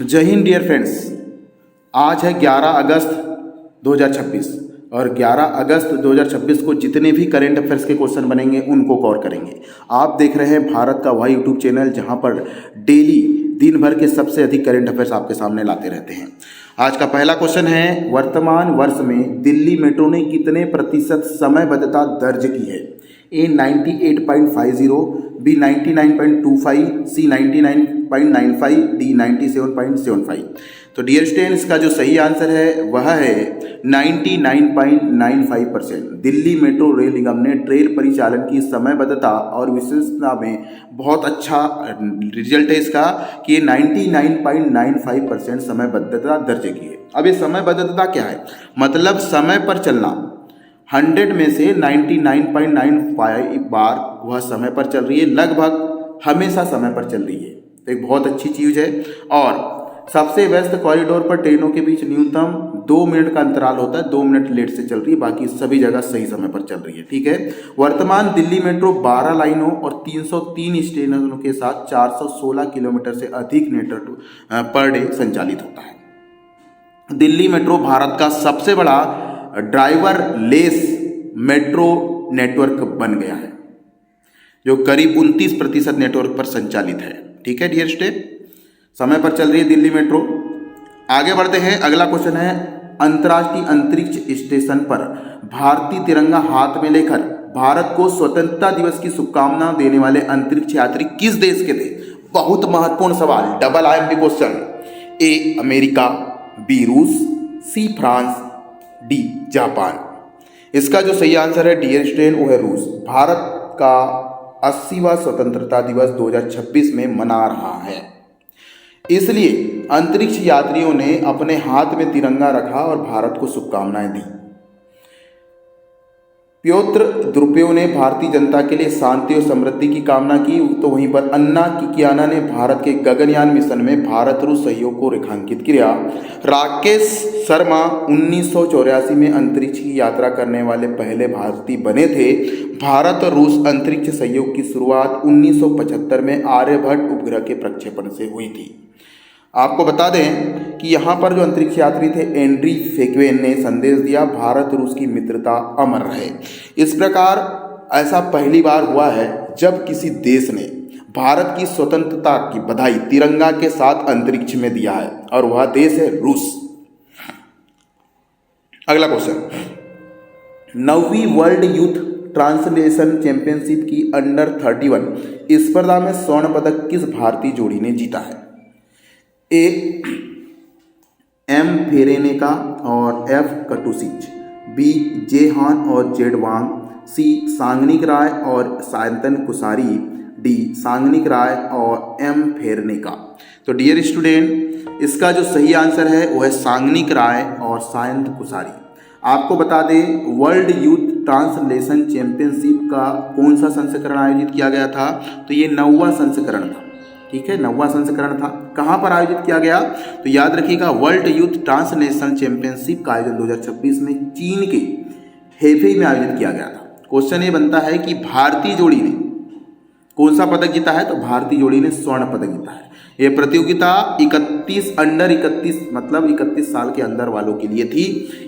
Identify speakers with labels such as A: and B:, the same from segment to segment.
A: जय Hind dear friends. आज है 11 अगस्त 2026 और 11 अगस्त 2026 को जितने भी करेंट अफेयर्स के क्वेश्चन बनेंगे उनको कवर करेंगे। आप देख रहे हैं भारत का वह यूट्यूब चैनल जहां पर डेली दिन भर के सबसे अधिक करेंट अफेयर्स आपके सामने लाते रहते हैं। आज का पहला क्वेश्चन है, वर्तमान वर्ष में दिल्ली मेट्रो ने कितने प्रतिशत समयबद्धता दर्ज की है? ए 98.50, बी 99.25, सी 99.95, डी 97.75। तो डियर स्टूडेंट, इसका जो सही आंसर है वह है 99.95%। दिल्ली मेट्रो रेल निगम ने ट्रेन परिचालन की समयबद्धता और विशेषता में बहुत अच्छा रिजल्ट है इसका कि ये 99.95% समयबद्धता दर्ज की है। अब ये समयबद्धता क्या है? मतलब समय पर चलना। 100 में से 99.95 बार वह समय पर चल रही है, लगभग हमेशा समय पर चल रही है। तो एक बहुत अच्छी चीज़ है। और सबसे व्यस्त कॉरिडोर पर ट्रेनों के बीच न्यूनतम 2 मिनट का अंतराल होता है, 2 मिनट लेट से चल रही है, बाकी सभी जगह सही समय पर चल रही है। ठीक है। वर्तमान दिल्ली मेट्रो 12 लाइनों और 303 स्टेशनों के साथ 416 किलोमीटर से अधिक नेटवर्क पर डे संचालित होता है। दिल्ली मेट्रो भारत का सबसे बड़ा ड्राइवर लेस मेट्रो नेटवर्क बन गया है, जो करीब 29% नेटवर्क पर संचालित है। ठीक है डियर स्टूडेंट, समय पर चल रही है दिल्ली मेट्रो। आगे बढ़ते हैं। अगला क्वेश्चन है, अंतर्राष्ट्रीय अंतरिक्ष स्टेशन पर भारतीय तिरंगा हाथ में लेकर भारत को स्वतंत्रता दिवस की शुभकामना देने वाले अंतरिक्ष यात्री किस देश के थे? बहुत महत्वपूर्ण सवाल, double IMP question. A America, B रूस, सी फ्रांस, डी जापान। इसका जो सही आंसर है डियर स्टूडेंट वो है रूस। भारत का 80वां स्वतंत्रता दिवस 2026 में मना रहा है, इसलिए अंतरिक्ष यात्रियों ने अपने हाथ में तिरंगा रखा और भारत को शुभकामनाएं दी। प्योत्र द्रुपदेव ने भारतीय जनता के लिए शांति और समृद्धि की कामना की, तो वहीं पर अन्ना किकियाना ने भारत के गगनयान मिशन में भारत रूस सहयोग को रेखांकित किया। राकेश शर्मा 1984 में अंतरिक्ष की यात्रा करने वाले पहले भारतीय बने थे। भारत और रूस अंतरिक्ष सहयोग की शुरुआत 1975 में आर्यभट्ट उपग्रह के प्रक्षेपण से हुई थी। आपको बता दें कि यहाँ पर जो अंतरिक्ष यात्री थे एंड्री फेक्वेन ने संदेश दिया, भारत रूस की मित्रता अमर रहे। इस प्रकार ऐसा पहली बार हुआ है जब किसी देश ने भारत की स्वतंत्रता की बधाई तिरंगा के साथ अंतरिक्ष में दिया है, और वह देश है रूस। अगला क्वेश्चन, 9वीं वर्ल्ड यूथ ट्रांसलेशन चैंपियनशिप की अंडर 31 स्पर्धा में स्वर्ण पदक किस भारतीय जोड़ी ने जीता है? ए एम फेरेनेका और एफ कटुसिच, बी जेहान और जेड वांग, सी सांगनिक राय और सायंतन कुसारी, डी सांगनिक राय और एम फेरेनेका। तो डियर स्टूडेंट, इसका जो सही आंसर है वो है सांगनिक राय और सायंत कुसारी। आपको बता दें, वर्ल्ड यूथ ट्रांसलेशन चैंपियनशिप का कौन सा संस्करण आयोजित किया गया था? तो ये 9वां संस्करण था। ठीक है, 9वां संस्करण था। कहाँ पर आयोजित किया गया? तो याद रखिएगा, वर्ल्ड यूथ ट्रांसलेशन चैंपियनशिप का आयोजन 2026 में चीन के हेफेई में आयोजित किया गया था। क्वेश्चन ये बनता है कि भारतीय जोड़ी ने कौन सा पदक जीता है? तो भारतीय जोड़ी ने स्वर्ण पदक जीता है। ये प्रतियोगिता 31 अंडर 31 मतलब 31 साल के अंदर वालों के लिए थी।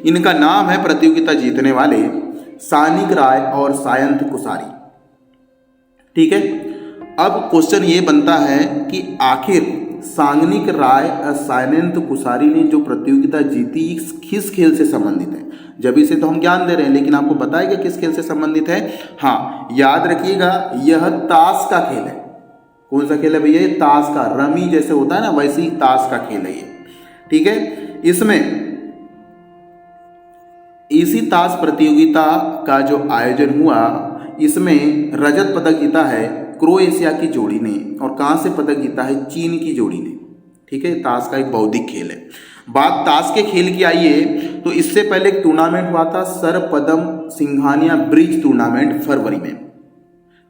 A: इनका नाम है प्रतियोगिता जीतने वाले सानिक राय और सायंत कुसारी। ठीक है। अब क्वेश्चन ये बनता है कि आखिर सांगनिक राय और सायंत कुसारी ने जो प्रतियोगिता जीती किस खेल से संबंधित है? जब इसे तो हम ज्ञान दे रहे हैं, लेकिन आपको बताएगा किस खेल से संबंधित है। हाँ, याद रखिएगा, यह ताश का खेल है। कौन सा खेल है भैया? ये ताश का, रमी जैसे होता है ना, वैसे ही ताश का खेल है ये। ठीक है। इसमें इसी ताश प्रतियोगिता का जो आयोजन हुआ, इसमें रजत पदक जीता है क्रोएशिया की जोड़ी ने, और कहाँ से पदक जीता है? चीन की जोड़ी ने। ठीक है, ताश का एक बौद्धिक खेल है। बात ताश के खेल की आइए, तो इससे पहले एक टूर्नामेंट हुआ था, सरपदम सिंघानिया ब्रिज टूर्नामेंट, फरवरी में।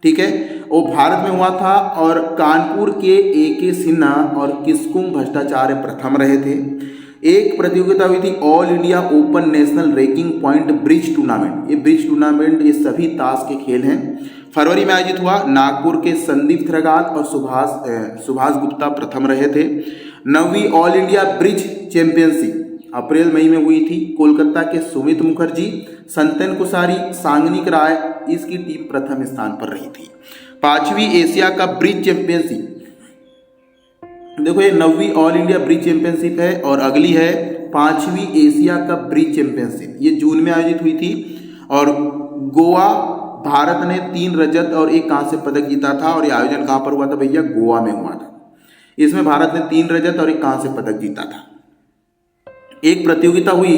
A: ठीक है, वो भारत में हुआ था और कानपुर के AK सिन्हा और किस्कुम भट्टाचार्य प्रथम रहे थे। एक प्रतियोगिता हुई थी all India open national ranking point bridge tournament. ये ब्रिज टूर्नामेंट ये सभी ताश के खेल हैं। फरवरी में आयोजित हुआ। नागपुर के संदीप थ्रगात और सुभाष गुप्ता प्रथम रहे थे। 9वीं ऑल इंडिया ब्रिज चैंपियनशिप अप्रैल मई में हुई थी। कोलकाता के सुमित मुखर्जी, संतन कुसारी, सांगनिक राय, इसकी टीम प्रथम स्थान पर रही थी। 5वीं एशिया कप ब्रिज चैंपियनशिप, देखो ये 9वीं ऑल इंडिया ब्रिज चैंपियनशिप है और अगली है 5वीं एशिया कप ब्रिज चैंपियनशिप। ये जून में आयोजित हुई थी और गोवा, भारत ने 3 रजत और 1 कांस्य पदक जीता था और ये आयोजन कहाँ पर हुआ था भैया? गोवा में हुआ था। इसमें भारत ने 3 रजत और 1 कांस्य पदक जीता था। एक प्रतियोगिता हुई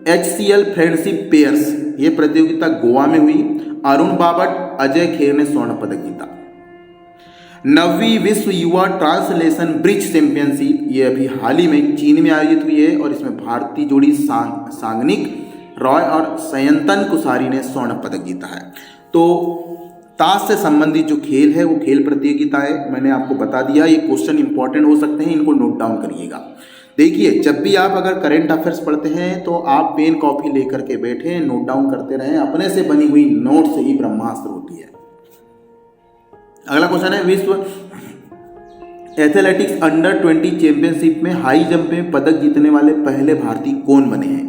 A: HCL फ्रेंडशिप पेयर्स, ये प्रतियोगिता गोवा में हुई। अरुण बाबट, अजय खेर ने स्वर्ण पदक जीता। 9वीं विश्व युवा ट्रांसलेशन ब्रिज चैंपियनशिप, ये अभी हाल ही में चीन में आयोजित हुई है और इसमें भारतीय जोड़ी सांगनिक रॉय और सयंतन कुसारी ने स्वर्ण पदक जीता है। तो ताश से संबंधित जो खेल है वो खेल प्रतियोगिता है, मैंने आपको बता दिया। ये क्वेश्चन इंपॉर्टेंट हो सकते हैं, इनको नोट डाउन करिएगा। देखिए, जब भी आप अगर करंट अफेयर्स पढ़ते हैं तो आप पेन कॉपी लेकर के बैठे, नोट डाउन करते रहें। अपने से बनी हुई नोट से ही ब्रह्मास्त्र होती है। अगला क्वेश्चन है, विश्व एथलेटिक्स अंडर 20 चैंपियनशिप में हाई जंप में पदक जीतने वाले पहले भारतीय कौन बने हैं?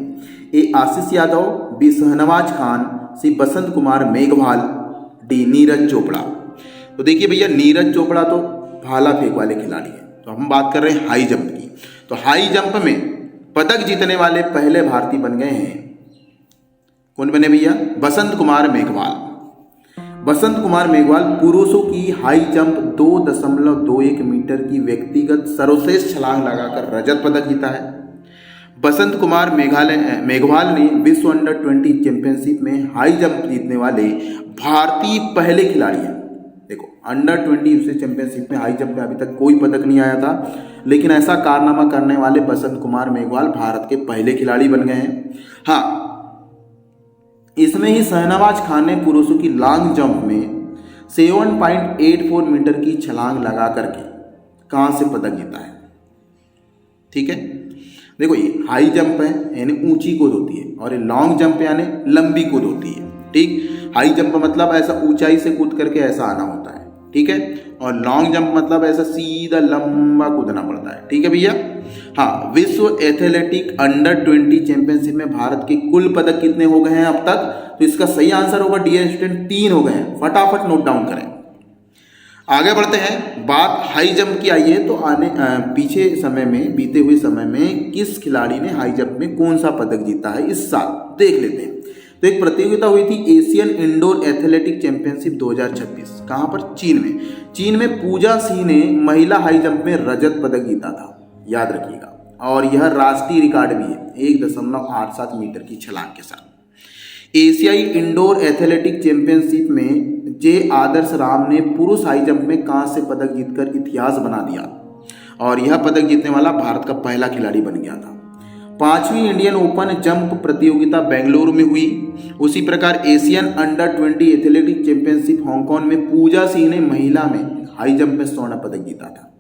A: ए आशीष यादव, बी शहनवाज खान, सी बसंत कुमार मेघवाल, डी नीरज चोपड़ा। तो देखिए भैया, नीरज चोपड़ा तो भाला फेंक वाले खिलाड़ी हैं, तो हम बात कर रहे हैं हाई जंप की। तो हाई जंप में पदक जीतने वाले पहले भारतीय बन गए हैं, कौन बने भैया? बसंत कुमार मेघवाल। बसंत कुमार मेघवाल पुरुषों की हाई जंप 2.21 मीटर की व्यक्तिगत सर्वश्रेष्ठ छलांग लगाकर रजत पदक जीता है। बसंत कुमार मेघवाल ने विश्व अंडर 20 चैंपियनशिप में हाई जंप जीतने वाले भारतीय पहले खिलाड़ी हैं। देखो, अंडर 20 से चैंपियनशिप में हाई जंप में अभी तक कोई पदक नहीं आया था, लेकिन ऐसा कारनामा करने वाले बसंत कुमार मेघवाल भारत के पहले खिलाड़ी बन गए हैं। हाँ, इसमें ही शहनवाज खान ने पुरुषों की लॉन्ग जंप में 7.84 मीटर की छलांग लगा करके कांस्य पदक जीता है। ठीक है, देखो ये हाई जंप है यानी ऊंची कूद होती है और ये लॉन्ग जंप यानी लंबी कूद होती है। ठीक, हाई जंप मतलब ऐसा ऊंचाई से कूद करके ऐसा आना होता है। ठीक है, और लॉन्ग जंप मतलब ऐसा सीधा लंबा कूदना पड़ता है। ठीक है भैया। हाँ, विश्व एथलेटिक अंडर 20 चैंपियनशिप में भारत के कुल पदक कितने हो गए हैं अब तक? तो इसका सही आंसर होगा डियर स्टूडेंट 3 हो गए हैं। फटाफट नोट डाउन करें। आगे बढ़ते हैं, बात हाई जंप की आई है तो पीछे समय में, बीते हुए समय में किस खिलाड़ी ने हाई जंप में कौन सा पदक जीता है इस साल, देख लेते हैं। तो एक प्रतियोगिता हुई थी एशियन इंडोर एथलेटिक चैंपियनशिप 2026, कहाँ पर? चीन में। चीन में पूजा सिंह ने महिला हाई जंप में रजत पदक जीता था, याद रखिएगा, और यह राष्ट्रीय रिकॉर्ड भी है 1.87 मीटर की छलांग के साथ। एशियाई इंडोर एथलेटिक चैंपियनशिप में जे आदर्श राम ने पुरुष हाई जंप में कांस्य पदक जीतकर इतिहास बना दिया और यह पदक जीतने वाला भारत का पहला खिलाड़ी बन गया था। 5वीं इंडियन ओपन जंप प्रतियोगिता बेंगलुरु में हुई। उसी प्रकार Asian under 20 athletic championship Hong Kong में पूजा सिंह ने महिला में हाई जंप में स्वर्ण पदक जीता था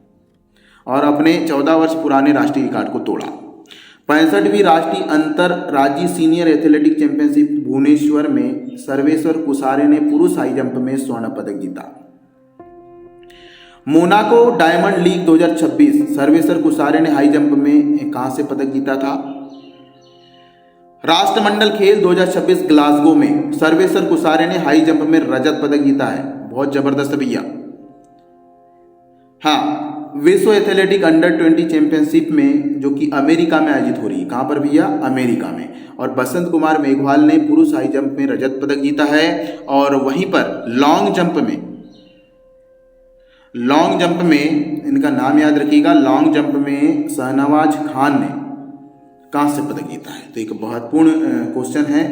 A: और अपने 14 वर्ष पुराने राष्ट्रीय रिकॉर्ड को तोड़ा। 65वीं राष्ट्रीय अंतर राज्य सीनियर एथलेटिक चैंपियनशिप भुवनेश्वर में सर्वेश्वर कुसारे ने पुरुष हाई जंप में स्वर्ण पदक जीता। मोनाको डायमंड लीग 2026 सर्वेश्वर कुसारे ने हाई जंप में कांस्य पदक जीता था। राष्ट्रमंडल खेल 2026 ग्लासगो में सर्वेश्वर कुसारे ने हाई जंप में रजत पदक जीता है। बहुत जबरदस्त भैया। हाँ, विश्व एथलेटिक अंडर 20 चैंपियनशिप में जो कि अमेरिका में आयोजित हो रही है, कहाँ पर भैया? अमेरिका में। और बसंत कुमार मेघवाल ने पुरुष हाई जंप में रजत पदक जीता है और वहीं पर लॉन्ग जंप में इनका नाम याद रखिएगा, लॉन्ग जंप में शहनवाज खान ने कांस्य पदक जीता है। तो एक महत्वपूर्ण क्वेश्चन है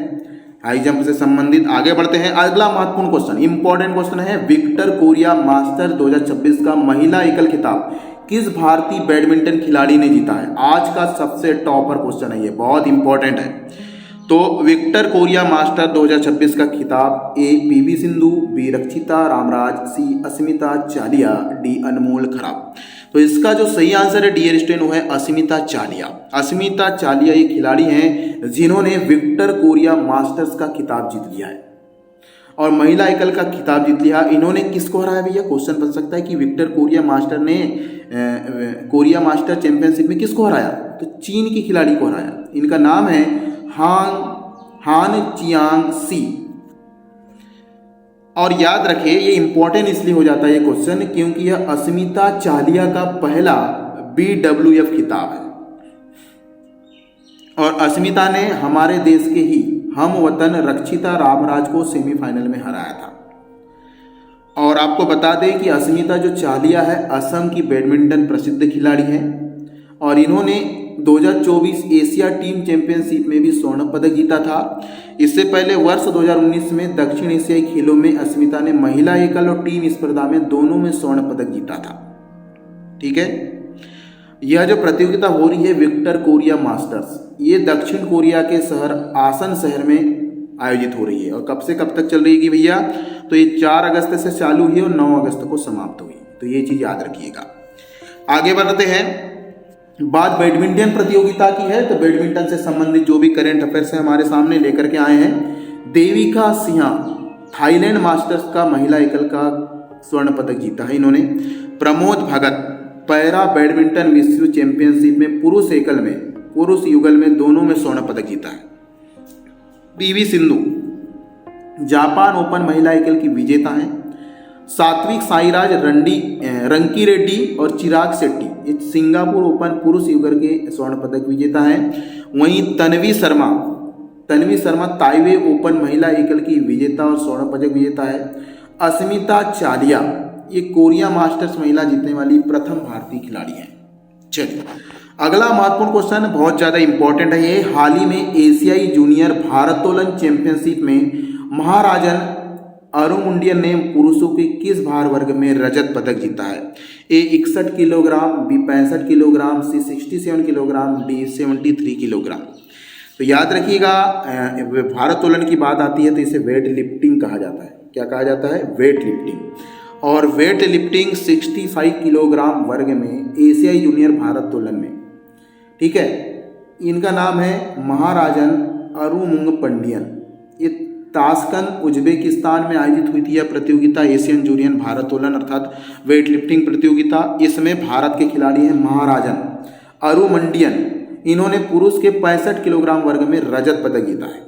A: हाई जंप से संबंधित। आगे बढ़ते हैं, अगला महत्वपूर्ण क्वेश्चन, इंपॉर्टेंट क्वेश्चन है, विक्टर कोरिया मास्टर 2026 का महिला एकल खिताब किस भारतीय बैडमिंटन खिलाड़ी ने जीता है? आज का सबसे टॉपर क्वेश्चन है ये, बहुत इंपॉर्टेंट है। तो विक्टर कोरिया मास्टर 2026 का खिताब ए पीवी सिंधु, बी रक्षिता रामराज, सी अस्मिता चालिया, डी अनमोल खराब। तो इसका जो सही आंसर है डियर स्टूडेंट वो है अस्मिता चालिया। अस्मिता चालिया ये खिलाड़ी हैं जिन्होंने विक्टर कोरिया मास्टर्स का खिताब जीत लिया है। और महिला एकल का खिताब जीत लिया। इन्होंने किसको हराया भैया? क्वेश्चन बन सकता है कि विक्टर कोरिया मास्टर ने कोरिया मास्टर चैंपियनशिप में किसको हराया? तो चीन की खिलाड़ी को हराया। इनका नाम है हान चियांग सी। और याद रखिए ये इंपॉर्टेंट इसलिए हो जाता है ये क्वेश्चन क्योंकि यह अस्मिता चालिया का पहला BWF खिताब है और अस्मिता ने हमारे देश के ही हम वतन रक्षिता रामराज को सेमीफाइनल में हराया था। और आपको बता दें कि अस्मिता जो चालिया है असम की बैडमिंटन प्रसिद्ध खिलाड़ी हैं और इन्होंने 2024 एशिया टीम चैंपियनशिप में भी स्वर्ण पदक जीता था। इससे पहले वर्ष 2019 में दक्षिण एशियाई खेलों में अस्मिता ने महिला एकल और टीम स्पर्धा में दोनों में स्वर्ण पदक जीता था। ठीक है, यह जो प्रतियोगिता हो रही है विक्टर कोरिया मास्टर्स, ये दक्षिण कोरिया के शहर आसन शहर में आयोजित हो रही है। और कब से कब तक चल रही है भैया? तो ये 4 अगस्त से चालू हुई और 9 अगस्त को समाप्त हुई। तो ये चीज याद रखिएगा। आगे बढ़ते हैं। बात बैडमिंटन प्रतियोगिता की है तो बैडमिंटन से संबंधित जो भी करंट अफेयर्स है हमारे सामने लेकर के आए हैं। देविका सिंहा थाईलैंड मास्टर्स का महिला एकल का स्वर्ण पदक जीता है इन्होंने। प्रमोद भगत पैरा बैडमिंटन विश्व चैंपियनशिप में पुरुष एकल में पुरुष युगल में दोनों में स्वर्ण पदक जीता है। PV सिंधु जापान ओपन महिला एकल की विजेता हैं। सात्विक साईराज रंकी रेड्डी और चिराग शेट्टी सिंगापुर ओपन पुरुष युगल के स्वर्ण पदक विजेता हैं। वहीं तन्वी शर्मा ताइवे ओपन महिला एकल की विजेता और स्वर्ण पदक विजेता है। अस्मिता चालिया ये कोरिया मास्टर्स महिला जीतने वाली प्रथम भारतीय खिलाड़ी हैं। चलिए अगला महत्वपूर्ण क्वेश्चन बहुत ज़्यादा इंपॉर्टेंट है ये। हाल ही में एशियाई जूनियर भारोत्तोलन चैंपियनशिप में महाराजन अरुमुंडियन ने पुरुषों के किस भार वर्ग में रजत पदक जीता है? A 61 kilogram, B 65 kilogram, C 67 kilogram, D 73 kilogram. तो याद रखिएगा भारोत्तोलन की बात आती है तो इसे वेट लिफ्टिंग कहा जाता है। क्या कहा जाता है? Weight lifting. और वेट लिफ्टिंग 65 किलोग्राम वर्ग में एशियाई जूनियर भारोत्तोलन में, ठीक है, इनका नाम है महाराजन अरुमुंगपंडियन। ये ताशकंद उज्बेकिस्तान में आयोजित हुई थी यह प्रतियोगिता एशियन जूनियर भारोत्तोलन अर्थात वेट लिफ्टिंग प्रतियोगिता। इसमें भारत के खिलाड़ी हैं महाराजन अरुमंडियन। इन्होंने पुरुष के 65 किलोग्राम वर्ग में रजत पदक जीता है।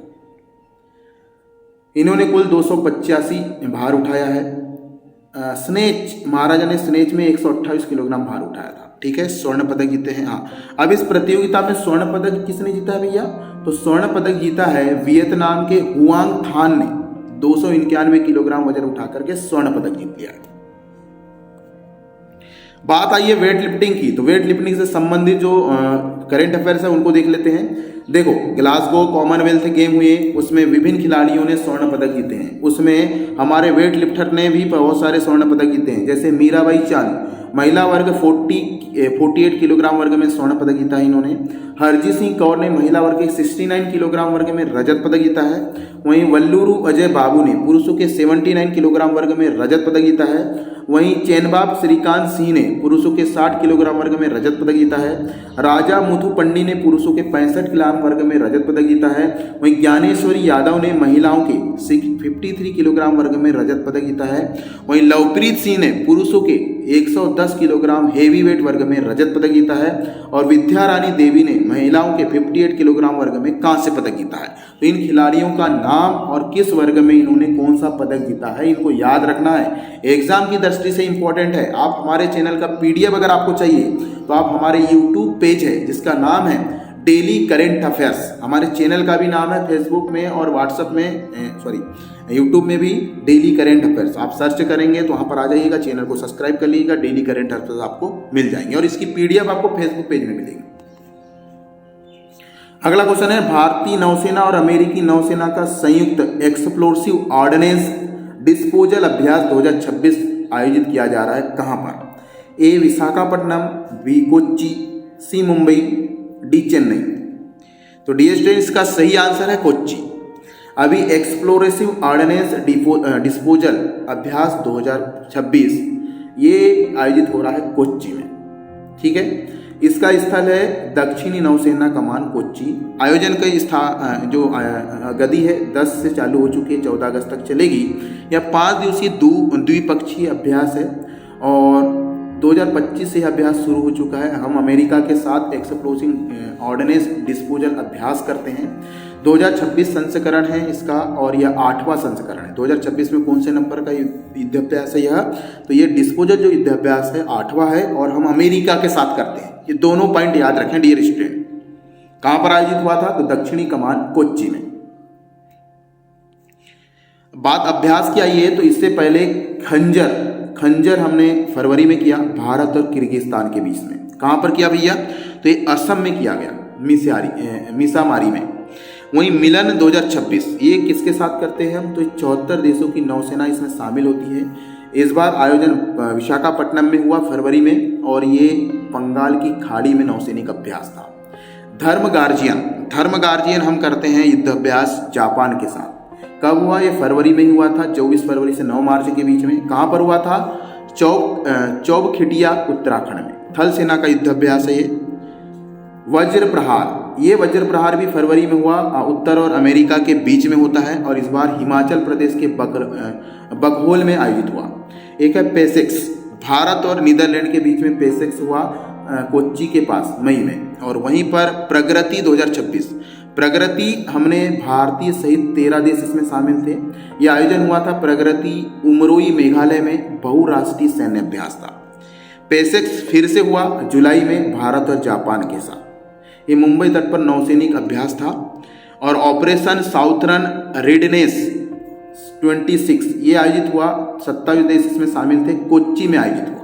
A: इन्होंने कुल 285 भार उठाया है। स्नेच महाराजा ने स्नेच में 128 किलोग्राम भार उठाया था। ठीक है, स्वर्ण पदक जीते हैं। हाँ, अब इस प्रतियोगिता में स्वर्ण पदक किसने जीता है भैया? तो स्वर्ण पदक जीता है वियतनाम के हुआंग थान ने 291 किलोग्राम वजन उठा करके स्वर्ण पदक जीत लिया। बात आई है वेट लिफ्टिंग की, तो वेट लिफ्टिंग से संबंधित जो करंट अफेयर्स है उनको देख लेते हैं। देखो, ग्लासगो कॉमनवेल्थ गेम हुए, उसमें विभिन्न खिलाड़ियों ने स्वर्ण पदक जीते हैं। उसमें हमारे वेट लिफ्टर ने भी बहुत सारे स्वर्ण पदक जीते हैं, जैसे मीराबाई चांद महिला वर्ग 48 किलोग्राम वर्ग में स्वर्ण पदक जीता है इन्होंने। हरजीत सिंह कौर ने महिला वर्ग 69 किलोग्राम वर्ग में रजत पदक जीता है। वहीं वल्लूरू अजय बाबू ने पुरुषों के 79 किलोग्राम वर्ग में रजत पदक जीता है। वहीं चैनबाब श्रीकांत सिंह ने पुरुषों के 60 किलोग्राम वर्ग में रजत पदक जीता है। राजा मुथुपंडी ने पुरुषों के 65 किलोग्राम वर्ग में रजत पदक जीता है। वहीं ज्ञानेश्वरी यादव ने महिलाओं के 53 किलोग्राम वर्ग में रजत पदक जीता है। वहीं लवप्रीत सिंह ने पुरुषों के 110 किलोग्राम हेवी वेट वर्ग में रजत पदक जीता है। और विद्या रानी देवी ने महिलाओं के 58 किलोग्राम वर्ग में कांस्य पदक जीता है। तो इन खिलाड़ियों का नाम और किस वर्ग में इन्होंने कौन सा पदक जीता है इनको याद रखना है, एग्जाम की दृष्टि से इंपॉर्टेंट है। आप हमारे चैनल का PDF अगर आपको चाहिए तो आप हमारे YouTube पेज है जिसका नाम है डेली करेंट अफेयर्स, हमारे चैनल का भी नाम है फेसबुक में और व्हाट्सएप में यूट्यूब में भी डेली करेंट अफेयर्स आप सर्च करेंगे तो वहाँ पर आ जाइएगा। चैनल को सब्सक्राइब कर लीजिएगा, डेली करेंट अफेयर्स आपको मिल जाएंगे और इसकी PDF आपको फेसबुक पेज में मिलेगी। अगला क्वेश्चन है, भारतीय नौसेना और अमेरिकी नौसेना का संयुक्त एक्सप्लोसिव ऑर्डिनेंस डिस्पोजल अभ्यास 2026 आयोजित किया जा रहा है। कहाँ पर? A Visakhapatnam, B Kochi, C Mumbai, D Chennai. तो डी स्टूडेंट इसका सही आंसर है कोच्चि। अभी एक्सप्लोरेसिव ऑर्डिनेंस डिस्पोजल अभ्यास 2026 ये आयोजित हो रहा है कोच्चि में। ठीक है, इसका स्थल है दक्षिणी नौसेना कमान कोच्चि। आयोजन का जो गति है 10 से चालू हो चुकी है, 14 अगस्त तक चलेगी। यह 5 दिवसीय द्विपक्षीय अभ्यास है और 2025 से यह अभ्यास शुरू हो चुका है। हम अमेरिका के साथ एक्सप्लोसिव ऑर्डिनेंस डिस्पोजल अभ्यास करते हैं। 2026 संस्करण है इसका और यह 8वां संस्करण है। 2026 में कौन से नंबर का युद्धाभ्यास है यह? तो ये डिस्पोजल जो युद्धाभ्यास है 8वां है और हम अमेरिका के साथ करते हैं। ये दोनों पॉइंट याद रखें डियर स्टूडेंट। कहां पर आयोजित हुआ था? तो दक्षिणी कमान कोच्चि में। बात अभ्यास की आई है तो इससे पहले खंजर हमने फरवरी में किया, भारत और किर्गिस्तान के बीच में। कहां पर किया भैया? तो ये असम में किया गया, मिसामारी में। वहीं मिलन 2026 ये किसके साथ करते हैं हम? तो 74 देशों की नौसेना इसमें शामिल होती है। इस बार आयोजन विशाखापट्टनम में हुआ फरवरी में और ये बंगाल की खाड़ी में नौसैनिक अभ्यास था। धर्म गार्जियन हम करते हैं युद्धाभ्यास जापान के साथ। कब हुआ? ये फरवरी में ही हुआ था, 24 फरवरी से 9 मार्च के बीच में। कहाँ पर हुआ था? चौबखिटिया उत्तराखंड में। थल सेना का युद्धाभ्यास है ये। ये वज्र प्रहार भी फरवरी में हुआ, उत्तर और अमेरिका के बीच में होता है और इस बार हिमाचल प्रदेश के बकहोल में आयोजित हुआ। एक है पेसेक्स, भारत और नीदरलैंड के बीच में पेसेक्स हुआ कोच्चि के पास मई में। और वहीं पर प्रगति 2026, प्रगति हमने भारतीय सहित 13 देश इसमें शामिल थे। यह आयोजन हुआ था प्रगति उमरोई मेघालय में, बहुराष्ट्रीय सैन्य अभ्यास था। पेसेक्स फिर से हुआ जुलाई में भारत और जापान के साथ। ये मुंबई तट पर नौसैनिक अभ्यास था। और ऑपरेशन साउथर्न रेडनेस 26 ये आयोजित हुआ, 27 देश इसमें शामिल थे, कोच्चि में आयोजित हुआ।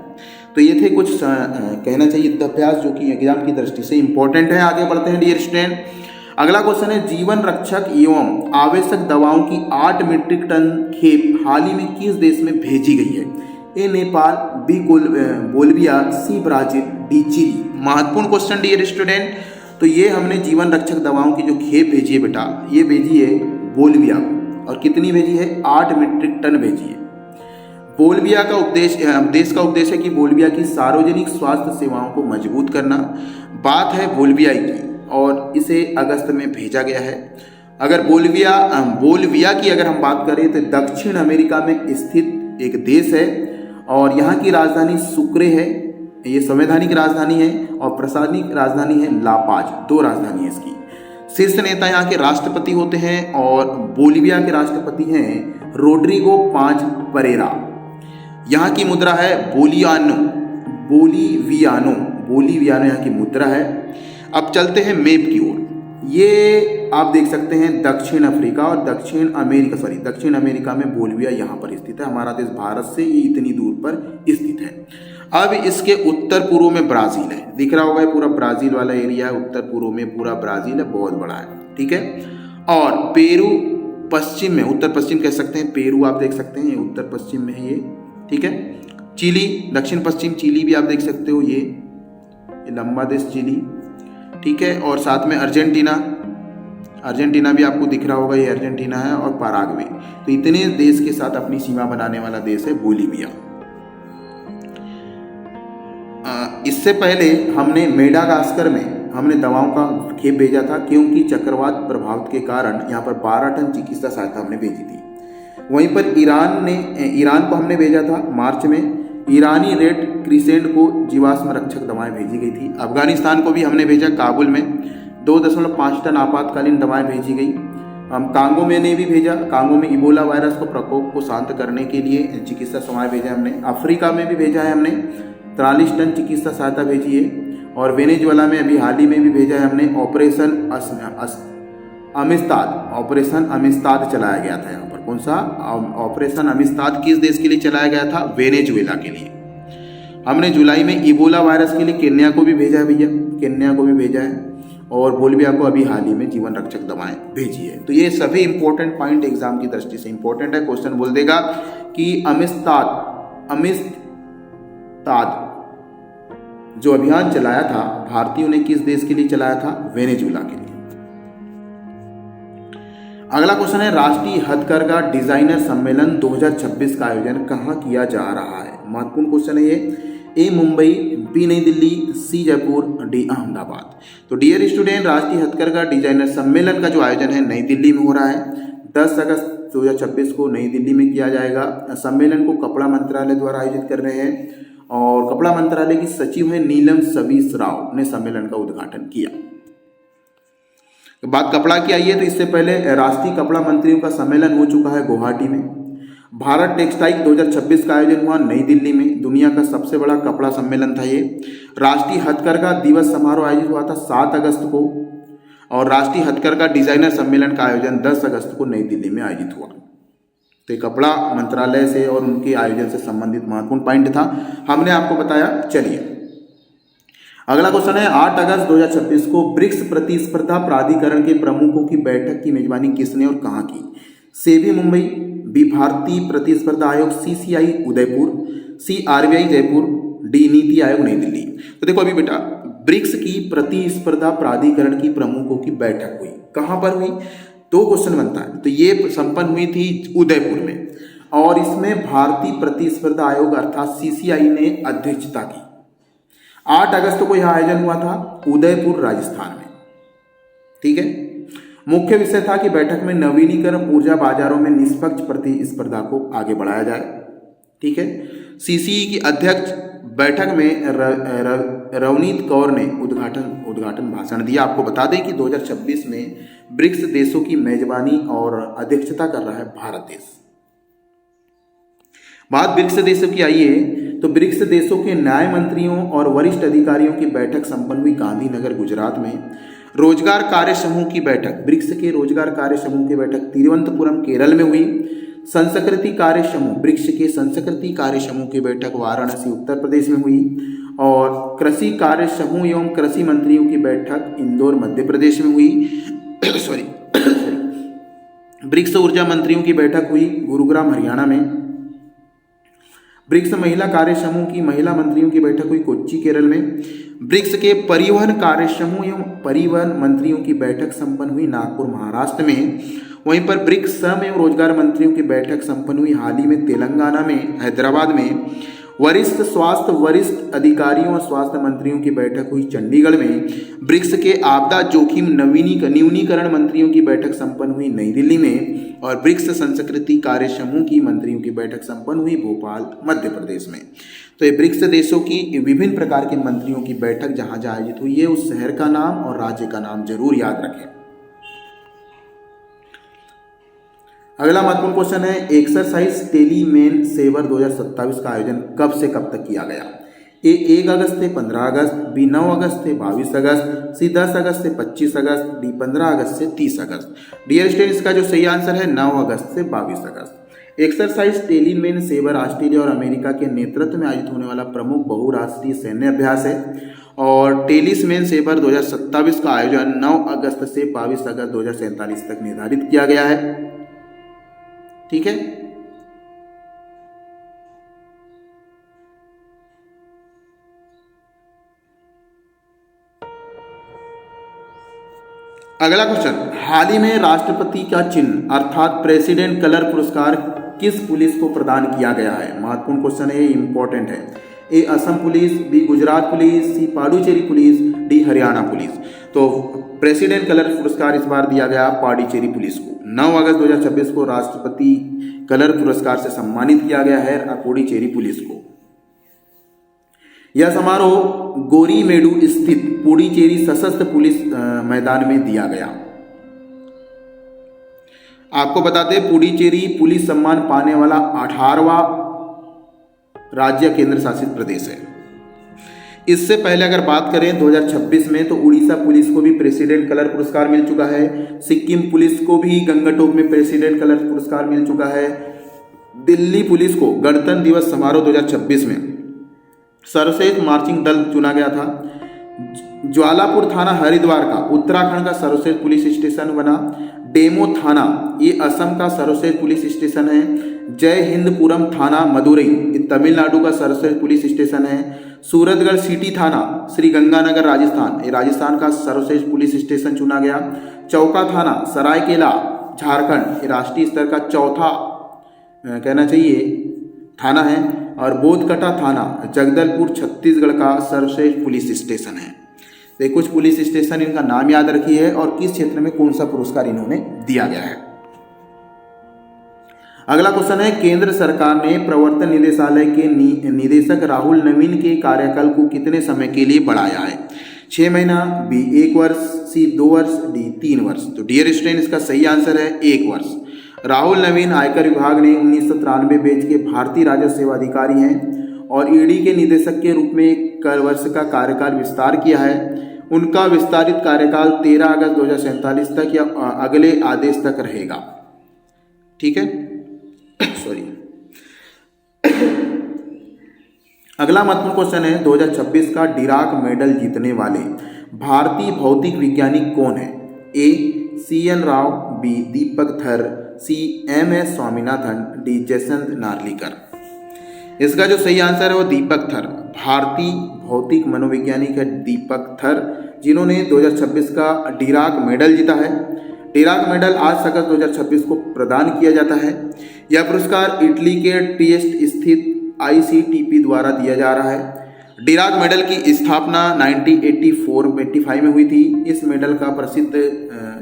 A: तो ये थे कुछ कहना चाहिए युद्धाभ्यास जो कि एग्जाम की दृष्टि से इंपॉर्टेंट है। आगे बढ़ते हैं डियर स्टूडेंट। अगला क्वेश्चन है जीवन रक्षक एवं आवश्यक दवाओं की 8 मीट्रिक टन खेप हाल ही में किस देश में भेजी गई है? A Nepal, B Bolivia, C Brazil, D Chile. महत्वपूर्ण क्वेश्चन डियर स्टूडेंट। तो ये हमने जीवन रक्षक दवाओं की जो खेप भेजी है बेटा, ये भेजी है बोल्विया को। और कितनी भेजी है? 8 मीट्रिक टन भेजी है। बोल्विया का देश का उद्देश्य है कि बोल्विया की सार्वजनिक स्वास्थ्य सेवाओं को मजबूत करना। बात है बोल्विया की और इसे अगस्त में भेजा गया है। अगर बोल्विया की अगर हम बात करें तो दक्षिण अमेरिका में स्थित एक देश है और यहाँ की राजधानी सुक्रे है। ये संवैधानिक राजधानी है और प्रशासनिक राजधानी है लापाज। 2 राजधानी है इसकी। शीर्ष नेता यहाँ के राष्ट्रपति होते हैं और बोलिविया के राष्ट्रपति हैं रोड्रिगो पाज परेरा। यहाँ की मुद्रा है बोलिवियानो यहाँ की मुद्रा है। अब चलते हैं मैप की ओर। ये आप देख सकते हैं दक्षिण अफ्रीका और दक्षिण अमेरिका में बोलिविया यहाँ पर स्थित है। हमारा देश भारत से ये इतनी दूर पर स्थित है। अब इसके उत्तर पूर्व में ब्राज़ील है, दिख रहा होगा पूरा ब्राज़ील वाला एरिया है। उत्तर पूर्व में पूरा ब्राज़ील है, बहुत बड़ा है, ठीक है। और पेरू पश्चिम में, उत्तर पश्चिम कह सकते हैं, पेरू आप देख सकते हैं ये उत्तर पश्चिम में है ये, ठीक है। चिली दक्षिण पश्चिम, चिली भी आप देख सकते हो, ये लंबा देश चिली, ठीक है। और साथ में अर्जेंटीना भी आपको दिख रहा होगा, ये अर्जेंटीना है। और पैराग्वे। तो इतने देश के साथ अपनी सीमा बनाने वाला देश है बोलिविया। इससे पहले हमने मेडागास्कर में हमने दवाओं का खेप भेजा था क्योंकि चक्रवात प्रभाव के कारण यहाँ पर 12 टन चिकित्सा सहायता हमने भेजी थी। वहीं पर ईरान को हमने भेजा था मार्च में। ईरानी रेड क्रिसेंट को जीवाश्म रक्षक दवाएं भेजी गई थी। अफगानिस्तान को भी हमने भेजा, काबुल में 2.5 टन आपातकालीन दवाएं भेजी गई। हम कांगो में ने भी भेजा, कांगो में इबोला वायरस को प्रकोप को शांत करने के लिए चिकित्सा दवाएं भेजा हमने। अफ्रीका में भी भेजा है हमने, 43 टन चिकित्सा सहायता भेजी है। और वेनेजुएला में अभी हाल ही में भी भेजा है हमने। ऑपरेशन अमिस्ताद चलाया गया था यहाँ पर। कौन सा ऑपरेशन अमिस्ताद किस देश के लिए चलाया गया था? वेनेजुएला के लिए। हमने जुलाई में इबोला वायरस के लिए केन्या को भी भेजा है भैया, केन्या को भी भेजा है। और बोलिविया को अभी हाल ही में जीवन रक्षक दवाएं भेजी है। तो ये सभी इंपॉर्टेंट पॉइंट एग्जाम की दृष्टि से इंपॉर्टेंट है। क्वेश्चन बोल देगा कि अमिस्ताद जो अभियान चलाया था भारतीयों ने किस देश के लिए चलाया था? वेनेजुएला के लिए। अगला क्वेश्चन है राष्ट्रीय हथकरघा डिजाइनर सम्मेलन 2026 का आयोजन कहाँ किया जा रहा है? महत्वपूर्ण क्वेश्चन है ये। ए मुंबई, बी नई दिल्ली, सी जयपुर, डी अहमदाबाद। तो डियर स्टूडेंट, राष्ट्रीय हथकरघा डिजाइनर सम्मेलन का जो आयोजन है नई दिल्ली में हो रहा है। 10 अगस्त 2026 को नई दिल्ली में किया जाएगा। सम्मेलन को कपड़ा मंत्रालय द्वारा आयोजित कर रहे हैं और कपड़ा मंत्रालय की सचिव है नीलम सवीस राव ने सम्मेलन का उद्घाटन किया। बात कपड़ा की आई है तो इससे पहले राष्ट्रीय कपड़ा मंत्रियों का सम्मेलन हो चुका है गुवाहाटी में। भारत टेक्सटाइल 2026 का आयोजन हुआ नई दिल्ली में। दुनिया का सबसे बड़ा कपड़ा सम्मेलन था ये। राष्ट्रीय हथकरघा दिवस समारोह आयोजित हुआ था 7 अगस्त को और राष्ट्रीय हथकरघा डिजाइनर सम्मेलन का आयोजन 10 अगस्त को नई दिल्ली में आयोजित हुआ। तो ये कपड़ा मंत्रालय से और उनके आयोजन से संबंधित महत्वपूर्ण पॉइंट था, हमने आपको बताया। चलिए अगला क्वेश्चन है 8 अगस्त 2026 को ब्रिक्स प्रतिस्पर्धा प्राधिकरण के प्रमुखों की बैठक की मेजबानी किसने और कहाँ की? सेबी मुंबई, बी भारतीय प्रतिस्पर्धा आयोग CCI उदयपुर, सी RBI जयपुर, डी नीति आयोग नई दिल्ली। तो देखो अभी बेटा, ब्रिक्स की प्रतिस्पर्धा प्राधिकरण की प्रमुखों की बैठक हुई, कहाँ पर हुई? दो क्वेश्चन बनता है। तो ये संपन्न हुई थी उदयपुर में और इसमें भारतीय प्रतिस्पर्धा आयोग अर्थात CCI ने अध्यक्षता की। 8 अगस्त को यह आयोजन हुआ था उदयपुर राजस्थान में। ठीक है, मुख्य विषय था कि बैठक में नवीनीकरण ऊर्जा बाजारों में निष्पक्ष प्रतिस्पर्धा को आगे बढ़ाया जाए। ठीक है, CCI की अध्यक्ष बैठक में रवनीत कौर ने उद्घाटन भाषण दिया। आपको बता दें कि 2026 में ब्रिक्स देशों की मेजबानी और अध्यक्षता कर रहा है भारत देश। बात ब्रिक्स देशों की आई है तो ब्रिक्स देशों के न्याय मंत्रियों और वरिष्ठ अधिकारियों की बैठक संपन्न हुई गांधीनगर गुजरात में। रोजगार कार्य समूह की बैठक, ब्रिक्स के रोजगार कार्य समूह की बैठक तिरुवनंतपुरम केरल में हुई। संस्कृति कार्य समूह, ब्रिक्स के संस्कृति कार्य समूह की बैठक वाराणसी उत्तर प्रदेश में हुई और कृषि कार्य समूह एवं कृषि मंत्रियों की बैठक इंदौर मध्य प्रदेश में हुई। ब्रिक्स ऊर्जा मंत्रियों की बैठक हुई गुरुग्राम हरियाणा में। ब्रिक्स महिला कार्य समूह की महिला मंत्रियों की बैठक हुई कोच्चि केरल में। ब्रिक्स के परिवहन कार्य समूह एवं परिवहन मंत्रियों की बैठक संपन्न हुई नागपुर महाराष्ट्र में। वहीं पर ब्रिक्स श्रम एवं रोजगार मंत्रियों की बैठक संपन्न हुई हाल ही में तेलंगाना में, हैदराबाद में। वरिष्ठ अधिकारियों और स्वास्थ्य मंत्रियों की बैठक हुई चंडीगढ़ में। ब्रिक्स के आपदा जोखिम न्यूनीकरण मंत्रियों की बैठक संपन्न हुई नई दिल्ली में और ब्रिक्स संस्कृति कार्य समूह की मंत्रियों की बैठक संपन्न हुई भोपाल मध्य प्रदेश में। तो ये ब्रिक्स देशों की विभिन्न प्रकार के मंत्रियों की बैठक जहां जहां आयोजित हुई है उस शहर का नाम और राज्य का नाम जरूर याद रखें। अगला महत्वपूर्ण क्वेश्चन है एक्सरसाइज टेली मेन सेवर 2027 का आयोजन कब से कब तक किया गया? ए 1 अगस्त से 15 अगस्त, बी 9 अगस्त से 22 अगस्त, सी 10 अगस्त से 25 अगस्त, डी 15 अगस्त से 30 अगस्त। डियर स्टूडेंट्स, इसका जो सही आंसर है 9 अगस्त से 22 अगस्त। Exercise Talisman Sabre Australia और अमेरिका के नेतृत्व में आयोजित होने वाला प्रमुख बहुराष्ट्रीय सैन्य अभ्यास है और टेलिसमेन सेवर 2027 का आयोजन 9 अगस्त से 22 अगस्त 2047 तक निर्धारित किया गया है। ठीक है, अगला क्वेश्चन, हाल ही में राष्ट्रपति का चिन्ह अर्थात प्रेसिडेंट कलर पुरस्कार किस पुलिस को प्रदान किया गया है? महत्वपूर्ण क्वेश्चन है, इंपॉर्टेंट है। A Assam police, B Gujarat police, C Puducherry police, D Haryana police. तो प्रेसिडेंट कलर पुरस्कार इस बार दिया गया पांडुचेरी पुलिस को। 9 अगस्त 2026 को राष्ट्रपति कलर पुरस्कार से सम्मानित किया गया है पुडुचेरी पुलिस को। यह समारोह गोरीमेडू स्थित पुडुचेरी सशस्त्र पुलिस मैदान में दिया गया। आपको बता दें पुडुचेरी पुलिस सम्मान पाने वाला 18वां राज्य केंद्र शासित प्रदेश है। इससे पहले अगर बात करें 2026 में तो उड़ीसा पुलिस को भी प्रेसिडेंट कलर पुरस्कार मिल चुका है। सिक्किम पुलिस को भी गंगटोक में प्रेसिडेंट कलर पुरस्कार मिल चुका है। दिल्ली पुलिस को गणतंत्र दिवस समारोह 2026 में सर्वश्रेष्ठ मार्चिंग दल चुना गया था। ज्वालापुर थाना हरिद्वार का उत्तराखंड का सर्वश्रेष्ठ पुलिस स्टेशन बना। डेमो थाना ये असम का सर्वश्रेष्ठ पुलिस स्टेशन है। जय हिंदपुरम थाना मदुरई ये तमिलनाडु का सर्वश्रेष्ठ पुलिस स्टेशन है। सूरतगढ़ सिटी थाना श्री गंगानगर राजस्थान ये राजस्थान का सर्वश्रेष्ठ पुलिस स्टेशन चुना गया। चौका थाना सरायकेला झारखंड ये राष्ट्रीय स्तर का चौथा कहना चाहिए थाना है। और बोधकटा थाना जगदलपुर छत्तीसगढ़ का सर्वश्रेष्ठ पुलिस स्टेशन है। तो कुछ पुलिस स्टेशन इनका नाम याद रखिए और किस क्षेत्र में कौन सा पुरस्कार इन्होंने दिया गया है। अगला क्वेश्चन है, केंद्र सरकार ने प्रवर्तन निदेशालय के निदेशक राहुल नवीन के कार्यकाल को कितने समय के लिए बढ़ाया है? 6 महीना, बी 1 वर्ष, सी 2 वर्ष, डी 3 वर्ष। तो डियर स्टूडेंट, इसका सही आंसर है 1 वर्ष। राहुल नवीन आयकर विभाग ने 1993 बैच के भारतीय राजस्व सेवा अधिकारी हैं और ईडी के निदेशक के रूप में 1 वर्ष का कार्यकाल विस्तार किया है। उनका विस्तारित कार्यकाल 13 अगस्त 2047 तक या अगले आदेश तक रहेगा। ठीक है, सॉरी। अगला महत्वपूर्ण क्वेश्चन है, 2026 का डिराक मेडल जीतने वाले भारतीय भौतिक वैज्ञानिक कौन है? ए CN राव, बी दीपक थर, सी MS स्वामीनाथन, डी जयंत नार्लिकर। इसका जो सही आंसर है वो दीपक थर, भारतीय भौतिक मनोवैज्ञानिक है दीपक थर, जिन्होंने 2026 का डिराक मेडल जीता है। डिराक मेडल 8 अगस्त 2026 को प्रदान किया जाता है। यह पुरस्कार इटली के ट्रिएस्ट स्थित ICTP द्वारा दिया जा रहा है। डिराक मेडल की स्थापना 1985 में हुई थी। इस मेडल का प्रसिद्ध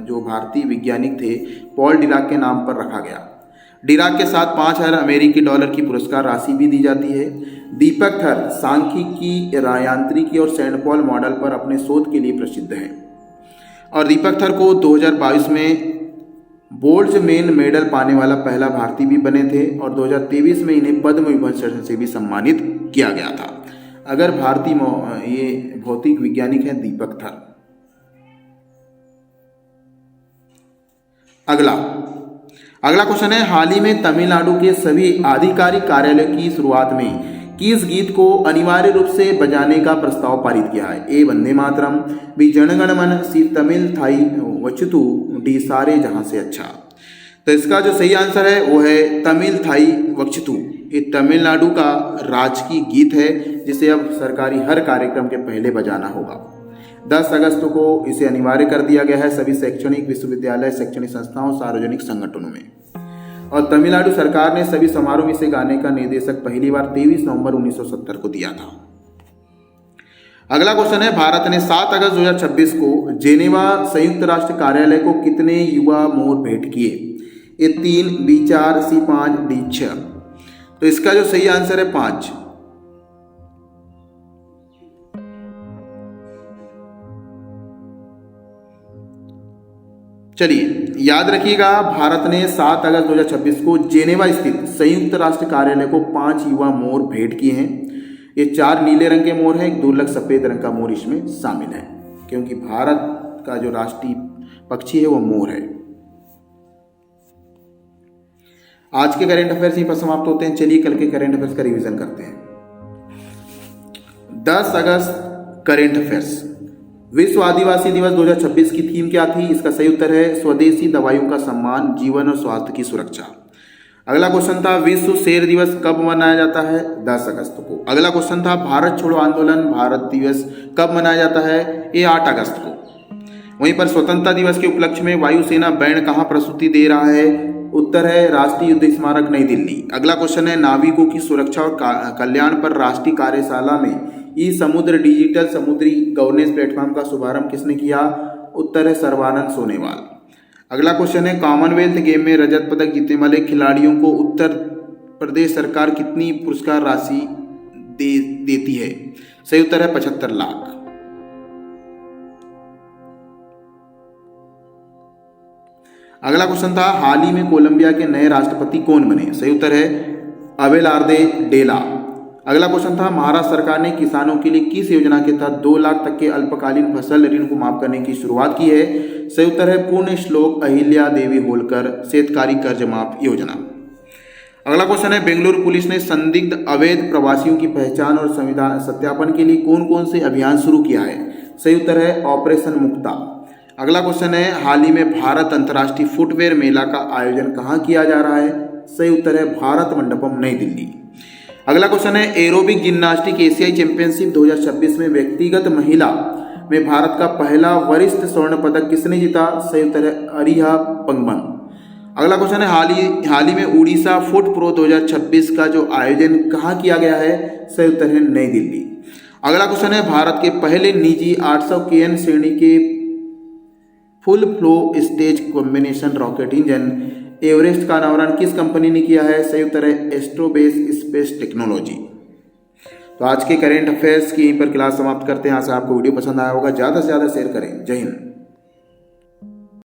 A: जो भारतीय वैज्ञानिक थे पॉल डिराक के नाम पर रखा गया। डिराक के साथ $5,000 की पुरस्कार राशि भी दी जाती है। दीपक थर सांख्यिकी, यांत्रिकी और सेंट पॉल मॉडल पर अपने शोध के लिए प्रसिद्ध है और दीपक थर को 2022 में बोल्ट्जमैन मेडल पाने वाला पहला भारतीय भी बने थे और 2023 में इन्हें पद्म विभूषण से भी सम्मानित किया गया था। अगर भारतीय ये भौतिक वैज्ञानिक हैं दीपक थर। अगला क्वेश्चन है, हाल ही में तमिलनाडु के सभी आधिकारिक कार्यालयों की शुरुआत में किस गीत को अनिवार्य रूप से बजाने का प्रस्ताव पारित किया है? ए वंदे मातरम, बी जनगण मन, सी तमिल थाई वचतु, डी सारे जहां से अच्छा। तो इसका जो सही आंसर है वो है तमिल थाई वचतु। ये तमिलनाडु का राजकीय गीत है जिसे अब सरकारी हर कार्यक्रम के पहले बजाना होगा। 10 अगस्त को इसे अनिवार्य कर दिया गया है सभी शैक्षणिक विश्वविद्यालय, शैक्षणिक संस्थाओं, सार्वजनिक संगठनों में। और तमिलनाडु सरकार ने सभी समारोह में इसे गाने का निर्देशक पहली बार 23 नवंबर 1970 को दिया था। अगला क्वेश्चन है, भारत ने 7 अगस्त 2026 को जेनेवा संयुक्त राष्ट्र कार्यालय को कितने युवा मोर भेंट किए? ए 3, बी 4, सी 5, डी 6। तो इसका जो सही आंसर है 5। चलिए याद रखिएगा, भारत ने 7 अगस्त 2026 को जेनेवा स्थित संयुक्त राष्ट्र कार्यालय को 5 युवा मोर भेंट किए हैं। ये 4 नीले रंग के मोर हैं, एक दुर्लभ सफेद रंग का मोर इसमें शामिल है क्योंकि भारत का जो राष्ट्रीय पक्षी है वो मोर है। आज के करंट अफेयर्स यहीं पर समाप्त होते हैं। चलिए कल के करंट अफेयर्स का रिवीजन करते हैं। 10 अगस्त करंट अफेयर्स, विश्व आदिवासी दिवस 2026 की थीम क्या थी? इसका सही उत्तर है स्वदेशी दवाइयों का सम्मान, जीवन और स्वास्थ्य की सुरक्षा। अगला क्वेश्चन था, विश्व शेर दिवस कब मनाया जाता है? 10 अगस्त को। अगला क्वेश्चन था, भारत छोड़ो आंदोलन भारत दिवस कब मनाया जाता है? ये 8 अगस्त को। वहीं पर स्वतंत्रता दिवस के उपलक्ष्य में वायुसेना बैंड कहाँ प्रस्तुति दे रहा है? उत्तर है राष्ट्रीय युद्ध स्मारक नई दिल्ली। अगला क्वेश्चन है, नाविकों की सुरक्षा और कल्याण पर राष्ट्रीय कार्यशाला में ई समुद्र डिजिटल समुद्री गवर्नेंस प्लेटफॉर्म का शुभारंभ किसने किया? उत्तर है सर्बानंद सोनोवाल। अगला क्वेश्चन है, कॉमनवेल्थ गेम में रजत पदक जीतने वाले खिलाड़ियों को उत्तर प्रदेश सरकार कितनी पुरस्कार राशि देती है? सही उत्तर है 75 लाख। अगला क्वेश्चन था, हाल ही में कोलंबिया के नए राष्ट्रपति कौन बने? सही उत्तर है अबेलार्दे डेला। अगला क्वेश्चन था, महाराष्ट्र सरकार ने किसानों के लिए किस योजना के तहत 2 लाख तक के अल्पकालीन फसल ऋण को माफ करने की शुरुआत की है? सही उत्तर है पूर्ण श्लोक अहिल्या देवी होलकर शेतकारी कर्ज माफ योजना। अगला क्वेश्चन है, बेंगलुरु पुलिस ने संदिग्ध अवैध प्रवासियों की पहचान और संविधान सत्यापन के लिए कौन कौन से अभियान शुरू किया है? सही उत्तर है ऑपरेशन मुक्ता। अगला क्वेश्चन है, हाल ही में भारत अंतर्राष्ट्रीय फुटवेयर मेला का आयोजन कहाँ किया जा रहा है? सही उत्तर है भारत मंडपम नई दिल्ली। अगला क्वेश्चन है, एरोबिक जिम्नास्टिक एशियाई चैंपियनशिप 2026 में व्यक्तिगत महिला में भारत का पहला वरिष्ठ स्वर्ण पदक किसने जीता? सही उत्तर है अरिहा पंगबन। अगला क्वेश्चन है हाल ही में उड़ीसा फूड प्रो 2026 का जो आयोजन कहाँ किया गया है? सही उत्तर है नई दिल्ली। अगला क्वेश्चन है भारत के पहले निजी 800 केएन श्रेणी के full flow stage combination rocket engine Everest का अनावरण किस कंपनी ने किया है? सही उत्तर है एस्ट्रोबेस स्पेस टेक्नोलॉजी। तो आज के करेंट अफेयर्स की यहीं पर क्लास समाप्त करते हैं। यहाँ से आपको वीडियो पसंद आया होगा, ज़्यादा से ज़्यादा शेयर करें। जय हिंद।